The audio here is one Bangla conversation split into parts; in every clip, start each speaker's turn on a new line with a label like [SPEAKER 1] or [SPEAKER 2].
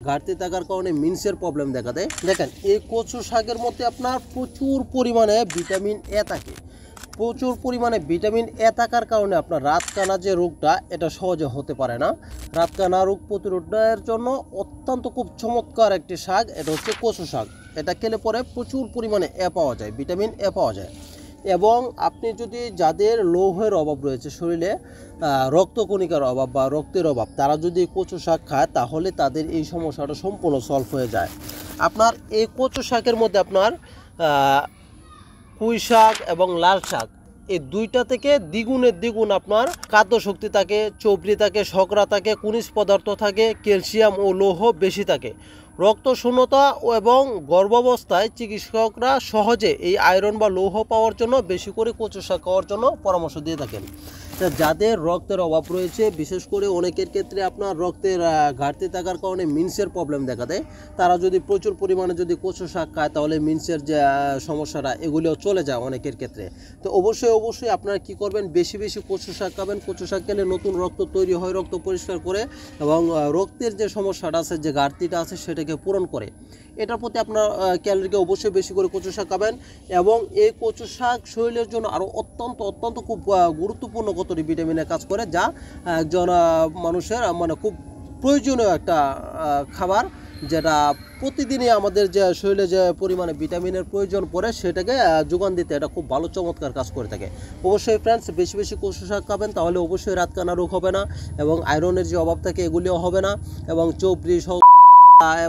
[SPEAKER 1] ঘাটতি থাকার কারণে মিনসের প্রবলেম দেখা দেয়। দেখেন এই কচু শাকের মধ্যে আপনার প্রচুর পরিমাণে ভিটামিন এ থাকে। প্রচুর পরিমাণে ভিটামিন এ থাকার কারণে আপনার রাতকানা যে রোগটা এটা সহজে হতে পারে না। রাতকানা রোগ প্রতিরোধের জন্য অত্যন্ত খুব চমৎকার একটি শাক, এটা হচ্ছে কচু শাক। এটা খেলে পরে প্রচুর পরিমাণে এ পাওয়া যায়, ভিটামিন এ পাওয়া যায়। এবং আপনি যদি যাদের লৌহের অভাব রয়েছে শরীরে, রক্তকণিকার অভাব বা রক্তের অভাব, তারা যদি কচু শাক খায় তাহলে তাদের এই সমস্যাটা সম্পূর্ণ সলভ হয়ে যায়। আপনার এই কচু শাকের মধ্যে আপনার পুঁই শাক এবং লাল শাক এই দুইটা থেকে দ্বিগুণের দ্বিগুণ আপনার খাদ্য শক্তি থাকে, চর্বি থাকে, শর্করা থাকে, খনিজ পদার্থ থাকে, ক্যালসিয়াম ও লৌহ বেশি থাকে। রক্ত শূন্যতা এবং গর্ভাবস্থায় চিকিৎসকরা সহজে এই আয়রন বা লৌহ পাওয়ার জন্য বেশি করে কচু শাক খাওয়ার জন্য পরামর্শ দিয়ে থাকেন। যাদের রক্তের অভাব রয়েছে, বিশেষ করে অনেকের ক্ষেত্রে আপনার রক্তের ঘাটতি থাকার কারণে মিনসের প্রবলেম দেখা দেয়, তারা যদি প্রচুর পরিমাণে যদি কচু শাক খায় তাহলে মিনসের যে সমস্যাটা এগুলিও চলে যায় অনেকের ক্ষেত্রে। তো অবশ্যই আপনারা কি করবেন, বেশি বেশি কচু শাক খাবেন। কচু শাক খেলে নতুন রক্ত তৈরি হয়, রক্ত পরিষ্কার করে এবং রক্তের যে সমস্যাটা আছে, যে ঘাটতিটা আছে সেটাকে পূরণ করে। এটার প্রতি আপনার খেয়াল রেখে অবশ্যই বেশি করে কচু শাক খাবেন। এবং এই কচু শাক শরীরের জন্য আরও অত্যন্ত খুব গুরুত্বপূর্ণ কতটি ভিটামিনের কাজ করে, যা একজন মানুষের মানে খুব প্রয়োজনীয় একটা খাবার, যেটা প্রতিদিনই আমাদের যে শরীরে যে পরিমাণে ভিটামিনের প্রয়োজন পড়ে সেটাকে যোগান দিতে এটা খুব ভালো চমৎকার কাজ করে থাকে। অবশ্যই ফ্রেন্ডস বেশি বেশি কচু শাক খাবেন, তাহলে অবশ্যই রাতকানা রোগ হবে না এবং আয়রনের যে অভাব থাকে এগুলিও হবে না, এবং চর্বি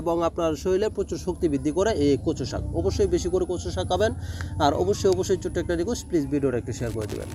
[SPEAKER 1] এবং আপনার শরীরে প্রচুর শক্তি বৃদ্ধি করে এই কচু শাক। অবশ্যই বেশি করে কচু শাক খাবেন। আর অবশ্যই ছোট্ট একটা রিকোয়েস্ট, প্লিজ ভিডিওটা একটু শেয়ার করে দেবেন।